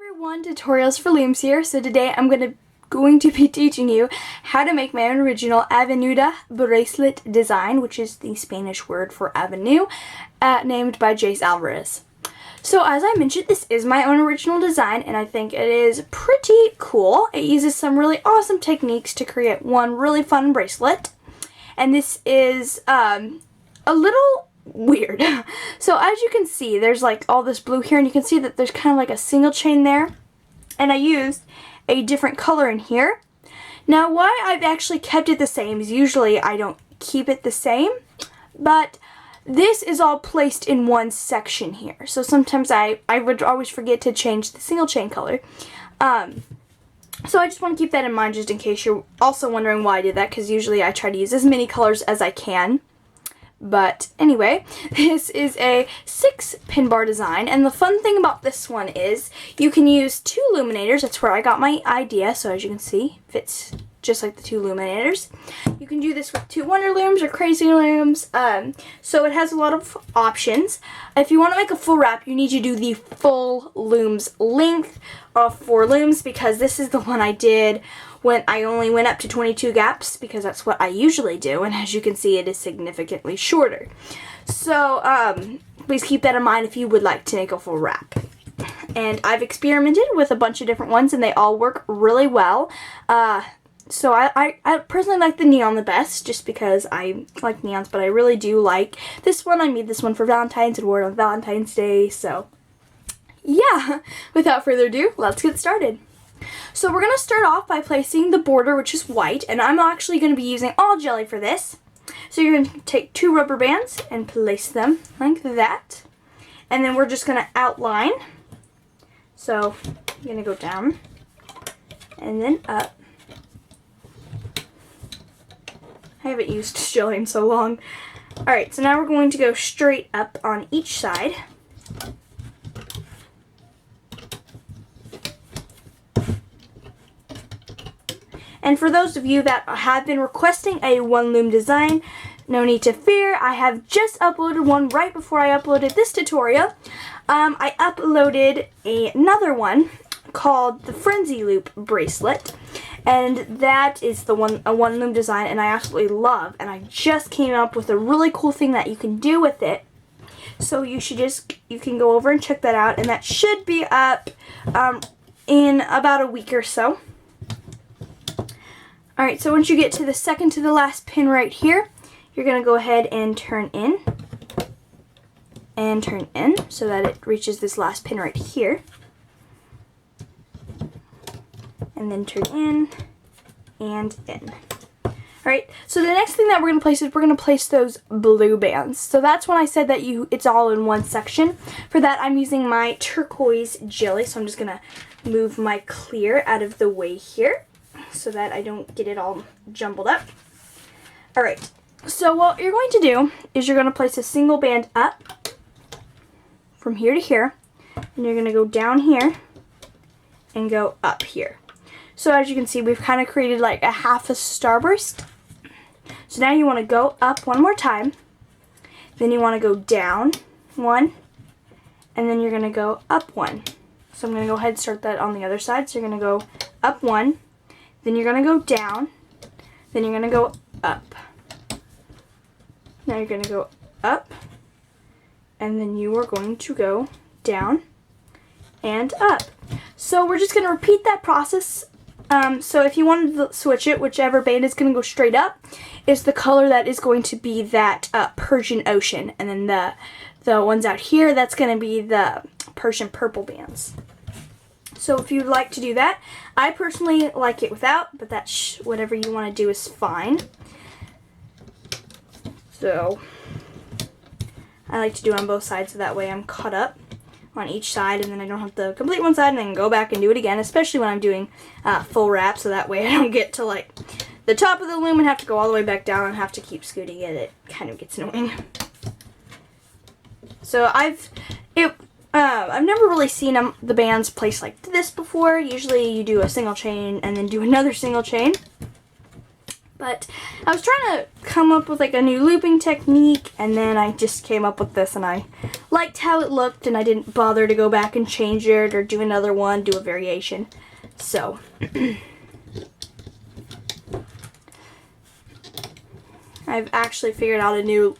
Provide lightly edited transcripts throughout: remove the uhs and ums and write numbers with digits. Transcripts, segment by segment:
everyone, Tutorials for Looms here. So today I'm going to be teaching you how to make my own original Avenida Bracelet design, which is the Spanish word for avenue, named by Jace Alvarez. So as I mentioned, this is my own original design and I think it is pretty cool. It uses some really awesome techniques to create one really fun bracelet. And this is a little weird. So as you can see, there's like all this blue here, and you can see that there's kind of like a single chain there, and I used a different color in here. Now why I've actually kept it the same is usually I don't keep it the same, but this is all placed in one section here, so sometimes I would always forget to change the single chain color. So I just want to keep that in mind just in case you're also wondering why I did that, because usually I try to use as many colors as I can. But anyway, this is a 6-pin bar design, and the fun thing about this one is you can use 2 luminators. That's where I got my idea, so as you can see, fits just like the 2 luminators. You can do this with 2 Wonder Looms or Crazy Looms, so it has a lot of options. If you want to make a full wrap, you need to do the full looms length of 4 looms, because this is the one I did when I only went up to 22 gaps, because that's what I usually do, and as you can see, it is significantly shorter. So please keep that in mind if you would like to make a full wrap. And I've experimented with a bunch of different ones and they all work really well. So I personally like the neon the best, just because I like neons, but I really do like this one. I made this one for Valentine's and wore it on Valentine's Day, so yeah, without further ado, let's get started. So we're going to start off by placing the border, which is white, and I'm actually going to be using all jelly for this. So you're going to take 2 rubber bands and place them like that, and then we're just going to outline. So you're going to go down and then up. I haven't used jelly in so long. Alright, so now we're going to go straight up on each side. And for those of you that have been requesting a 1 loom design, no need to fear. I have just uploaded one right before I uploaded this tutorial. I uploaded another one called the Frenzy Loop Bracelet, and that is a 1 loom design, and I absolutely love, and I just came up with a really cool thing that you can do with it. So you can go over and check that out, and that should be up in about a week or so. Alright, so once you get to the second to the last pin right here, you're going to go ahead and turn in so that it reaches this last pin right here. And then turn in and in. Alright, so the next thing that we're going to place is we're going to place those blue bands. So that's when I said that it's all in one section. For that, I'm using my turquoise jelly, so I'm just going to move my clear out of the way here, so that I don't get it all jumbled up. Alright, so what you're going to do is you're going to place a single band up from here to here, and you're going to go down here and go up here. So as you can see, we've kind of created like a half a starburst. So now you want to go up one more time, then you want to go down 1, and then you're going to go up 1. So I'm going to go ahead and start that on the other side. So you're going to go up 1, then you're going to go down, then you're going to go up. Now you're going to go up, and then you are going to go down and up. So we're just going to repeat that process. So if you wanted to switch it, whichever band is going to go straight up is the color that is going to be that Persian Ocean. And then the ones out here, that's going to be the Persian Purple bands. So if you'd like to do that, I personally like it without, but that's whatever you want to do is fine. So I like to do it on both sides, so that way I'm caught up on each side, and then I don't have to complete one side and then go back and do it again, especially when I'm doing full wrap, so that way I don't get to like the top of the loom and have to go all the way back down and have to keep scooting it. It kind of gets annoying. So I've never really seen the bands placed like this before. Usually you do a single chain and then do another single chain. But I was trying to come up with like a new looping technique, and then I just came up with this and I liked how it looked, and I didn't bother to go back and change it or do another one, do a variation. So I've actually figured out a new,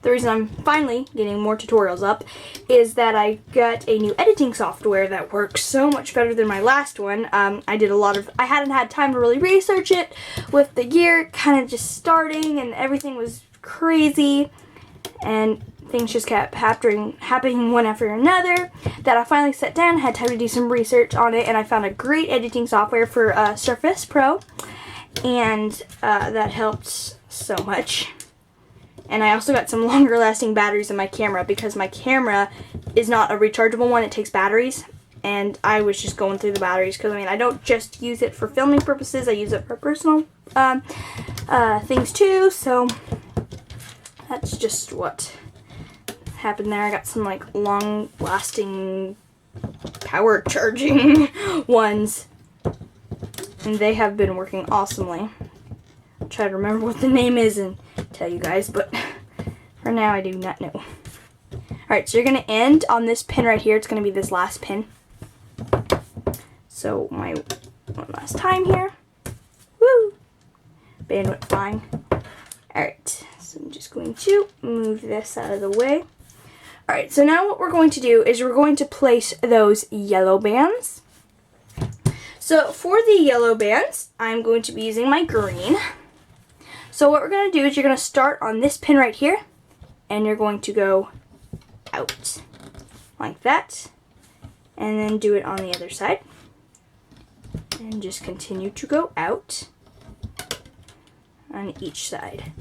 the reason I'm finally getting more tutorials up is that I got a new editing software that works so much better than my last one. I hadn't had time to really research it with the year kind of just starting, and everything was crazy, and things just kept happening one after another, that I finally sat down, had time to do some research on it, and I found a great editing software for Surface Pro, and that helped so much. And I also got some longer lasting batteries in my camera, because my camera is not a rechargeable one, it takes batteries, and I was just going through the batteries, because I mean, I don't just use it for filming purposes, I use it for personal things too, so that's just what happened there. I got some like long lasting power charging ones, and they have been working awesomely. I'll try to remember what the name is and tell you guys, but for now I do not know. Alright, so you're going to end on this pin right here. It's going to be this last pin. So my one last time here. Woo! Band went flying. Alright, so I'm just going to move this out of the way. Alright, so now what we're going to do is we're going to place those yellow bands. So for the yellow bands, I'm going to be using my green. So what we're going to do is you're going to start on this pin right here, and you're going to go out like that, and then do it on the other side, and just continue to go out on each side.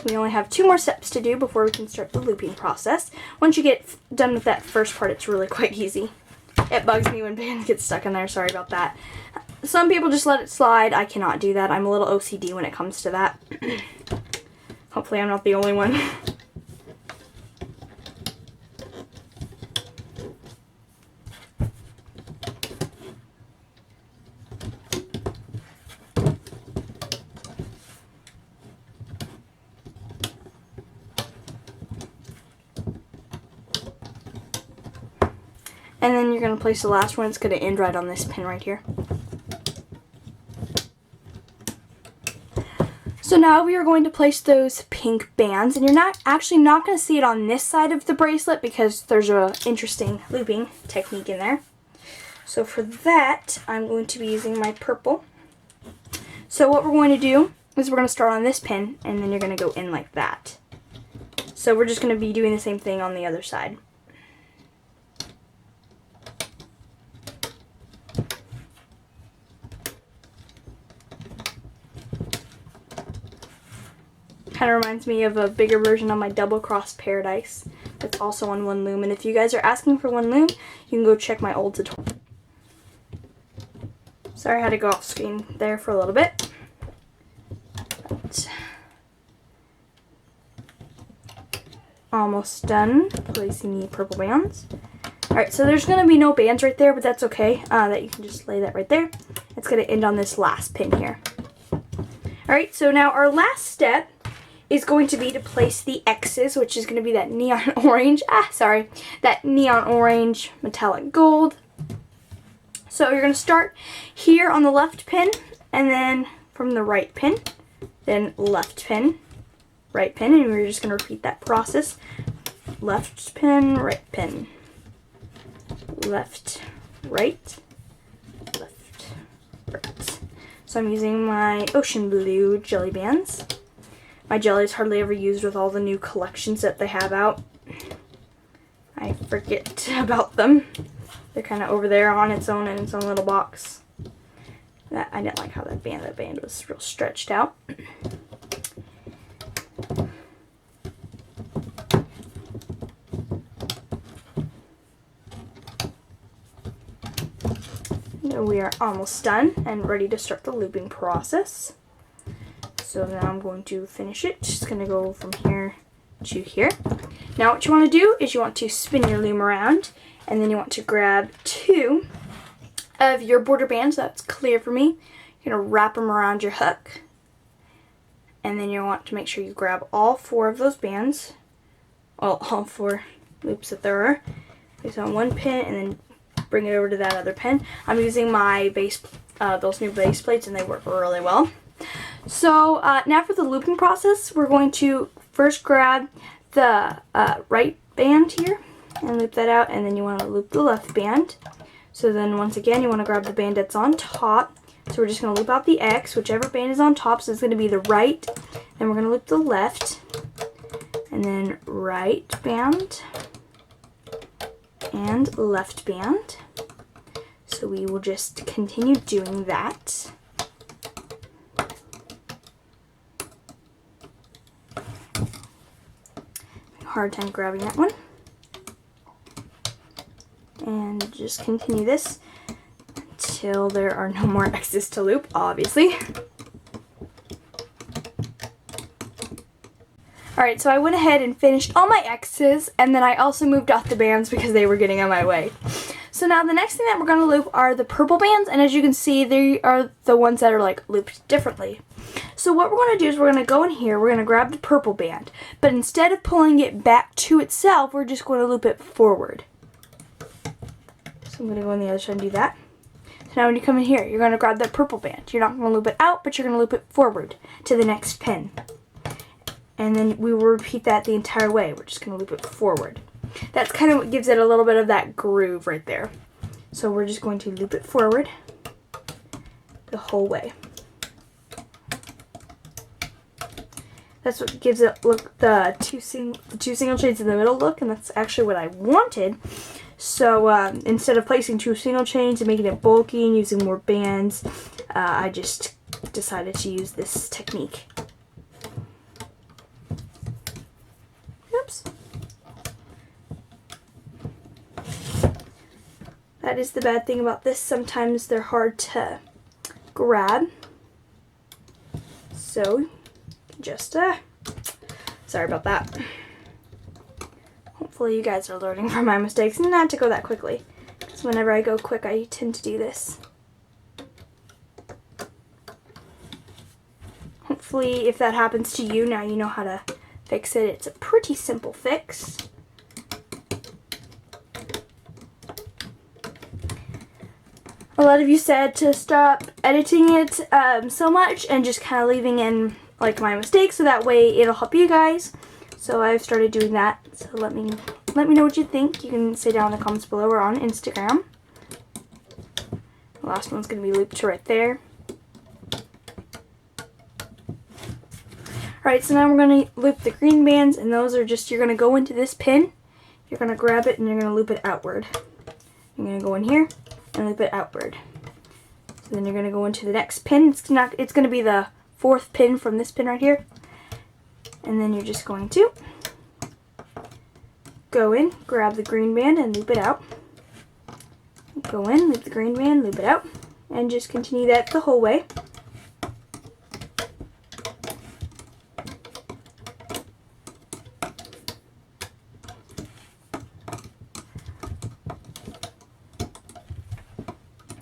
We only have 2 more steps to do before we can start the looping process. Once you get done with that first part, it's really quite easy. It bugs me when bands get stuck in there, sorry about that. Some people just let it slide. I cannot do that. I'm a little OCD when it comes to that. Hopefully I'm not the only one. And then you're going to place the last one. It's going to end right on this pin right here. So now we are going to place those pink bands, and you're actually not going to see it on this side of the bracelet because there's a interesting looping technique in there. So for that, I'm going to be using my purple. So what we're going to do is we're going to start on this pin, and then you're going to go in like that. So we're just going to be doing the same thing on the other side. Kind of reminds me of a bigger version of my double cross paradise that's also on one loom. And if you guys are asking for one loom, you can go check my old tutorial. Sorry I had to go off screen there for a little bit. But almost done placing the purple bands. Alright, so there's going to be no bands right there, but that's okay. That you can just lay that right there. It's going to end on this last pin here. Alright, so now our last step is going to be to place the X's, which is going to be that neon orange, that neon orange metallic gold. So you're going to start here on the left pin, and then from the right pin, then left pin, right pin, and we're just going to repeat that process. Left pin, right pin, left, right, left, right. So I'm using my ocean blue jelly bands. My jelly is hardly ever used with all the new collections that they have out. I forget about them. They're kind of over there on its own in its own little box. I didn't like how that band was real stretched out. We are almost done and ready to start the looping process. So now I'm going to finish it. Just going to go from here to here. Now what you want to do is you want to spin your loom around, and then you want to grab 2 of your border band, so that's clear for me. You're going to wrap them around your hook. And then you want to make sure you grab all 4 of those bands. Well, all 4 loops that there are. Place on one pin and then bring it over to that other pin. I'm using my base, those new base plates, and they work really well. So now for the looping process, we're going to first grab the right band here and loop that out, and then you want to loop the left band. So then once again, you want to grab the band that's on top. So we're just going to loop out the X, whichever band is on top, so it's going to be the right. Then we're going to loop the left, and then right band, and left band. So we will just continue doing that. Hard time grabbing that one. And just continue this until there are no more X's to loop, obviously. Alright, so I went ahead and finished all my X's, and then I also moved out the bands because they were getting on my way. So now the next thing that we're going to loop are the purple bands, and as you can see, they are the ones that are like looped differently. So what we're going to do is we're going to go in here, we're going to grab the purple band, but instead of pulling it back to itself, we're just going to loop it forward. So I'm going to go on the other side and do that. So now when you come in here, you're going to grab that purple band. You're not going to loop it out, but you're going to loop it forward to the next pin. And then we will repeat that the entire way. We're just going to loop it forward. That's kind of what gives it a little bit of that groove right there. So we're just going to loop it forward the whole way. That's what gives it look the two single chains in the middle look, and that's actually what I wanted. So instead of placing 2 single chains and making it bulky and using more bands, I just decided to use this technique. Oops. That is the bad thing about this. Sometimes they're hard to grab. So just sorry about that. Hopefully you guys are learning from my mistakes and not to go that quickly, because whenever I go quick I tend to do this. Hopefully if that happens to you, now you know how to fix it. It's a pretty simple fix. A lot of you said to stop editing it so much and just kind of leaving in like my mistakes, so that way it'll help you guys. So I've started doing that. So let me know what you think. You can say down in the comments below or on Instagram. The last one's going to be looped to right there. Alright, so now we're going to loop the green bands, and those are just, you're going to go into this pin, you're going to grab it, and you're going to loop it outward. You're going to go in here and loop it outward. So then you're going to go into the next pin. It's going to be the 4th pin from this pin right here. And then you're just going to go in, grab the green band, and loop it out. Go in, loop the green band, loop it out, and just continue that the whole way.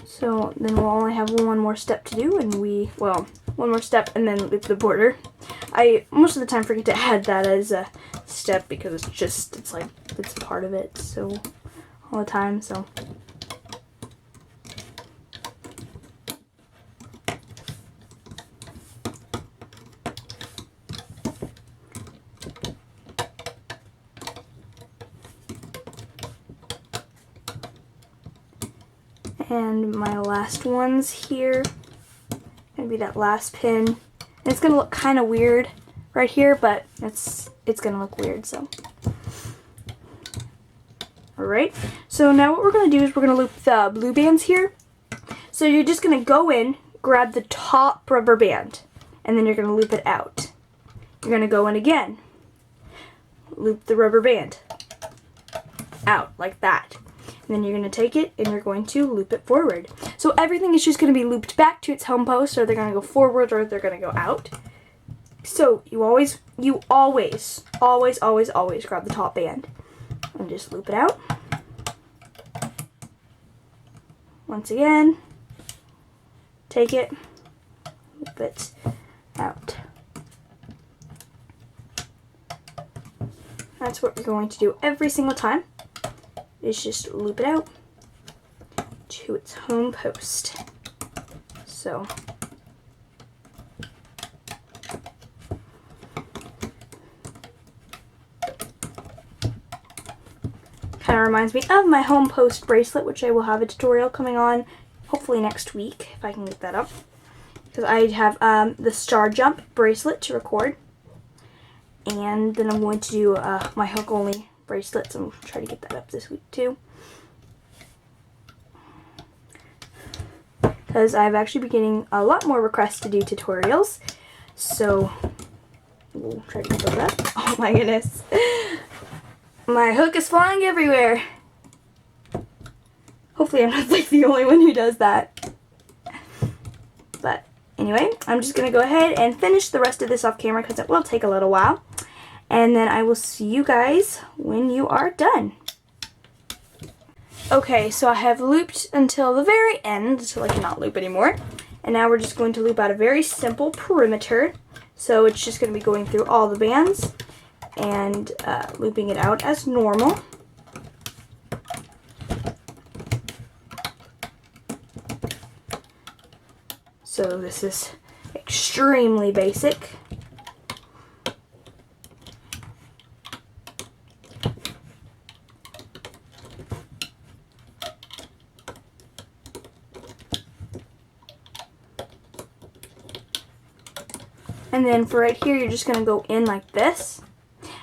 So then we'll only have one more step to do, and one more step and then loop the border. I most of the time forget to add that as a step because it's part of it, so all the time, so. And my last one's here, gonna be that last pin. And it's gonna look kind of weird right here, but it's gonna look weird, so. Alright, so now what we're gonna do is we're gonna loop the blue bands here. So you're just gonna go in, grab the top rubber band, and then you're gonna loop it out. You're gonna go in again, loop the rubber band out like that. And then you're going to take it and you're going to loop it forward. So everything is just going to be looped back to its home post, or they're going to go forward, or they're going to go out. So you always grab the top band and just loop it out. once again, take it, loop it out. That's what we're going to do every single time, is just loop it out to its home post. So kind of reminds me of my home post bracelet, which I will have a tutorial coming on hopefully next week if I can get that up, because I have the star jump bracelet to record, and then I'm going to do my hook only bracelets. I'm going to try to get that up this week too, because I've actually been getting a lot more requests to do tutorials, so we'll try to get those up. Oh my goodness. My hook is flying everywhere. Hopefully I'm not like the only one who does that. But anyway, I'm just going to go ahead and finish the rest of this off camera because it will take a little while. And then I will see you guys when you are done. Okay, so I have looped until the very end, until I cannot loop anymore. And now we're just going to loop out a very simple perimeter. So it's just going to be going through all the bands and looping it out as normal. So this is extremely basic. And then for right here, you're just going to go in like this.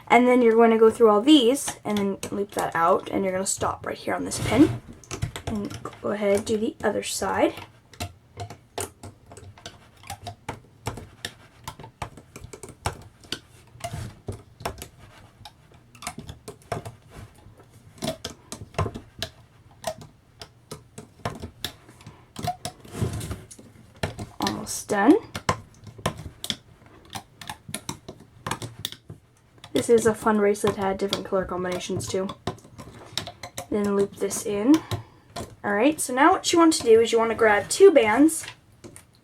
And then you're going to go through all these and then loop that out. And you're going to stop right here on this pin. And go ahead and do the other side. Almost done. This is a fun bracelet to add different color combinations too. Then loop this in. Alright, so now what you want to do is you want to grab two bands.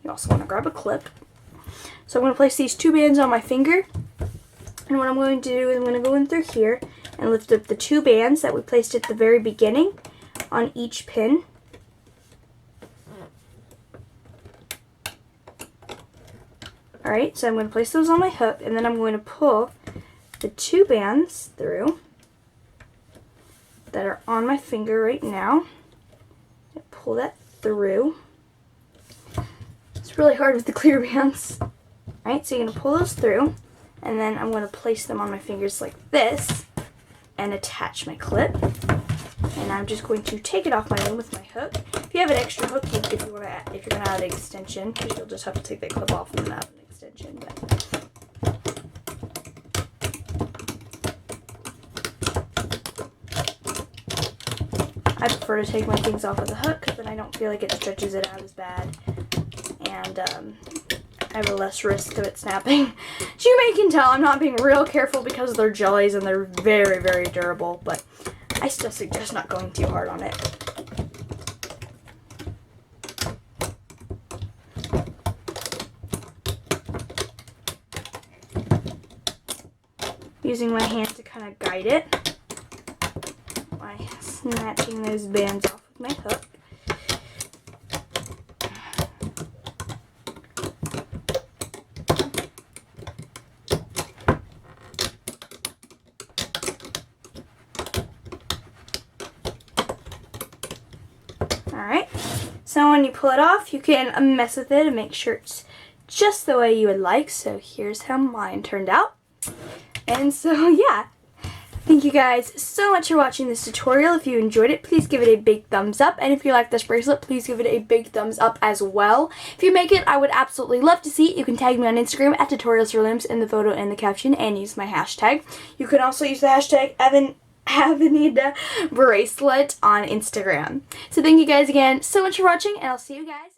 You also want to grab a clip. So I'm going to place these two bands on my finger. And what I'm going to do is I'm going to go in through here and lift up the two bands that we placed at the very beginning on each pin. Alright, so I'm going to place those on my hook, and then I'm going to pull the two bands through that are on my finger right now. Pull that through. It's really hard with the clear bands. Alright, so you're going to pull those through, and then I'm going to place them on my fingers like this and attach my clip. And I'm just going to take it off my loom with my hook. If you have an extra hook, if you're going to add an extension, because you'll just have to take that clip off and then add an extension. But I prefer to take my things off with a hook because then I don't feel like it stretches it out as bad, and I have a less risk of it snapping. As you may can tell, I'm not being real careful because they're jellies and they're very, very durable, but I still suggest not going too hard on it. Using my hand to kind of guide it by snatching those bands off with my hook. Alright, so when you pull it off, you can mess with it and make sure it's just the way you would like. So here's how mine turned out. And so yeah, thank you guys so much for watching this tutorial. If you enjoyed it, please give it a big thumbs up. And if you like this bracelet, please give it a big thumbs up as well. If you make it, I would absolutely love to see it. You can tag me on Instagram at Tutorials for Looms in the photo and the caption and use my hashtag. You can also use the hashtag Avenida Bracelet on Instagram. So thank you guys again so much for watching, and I'll see you guys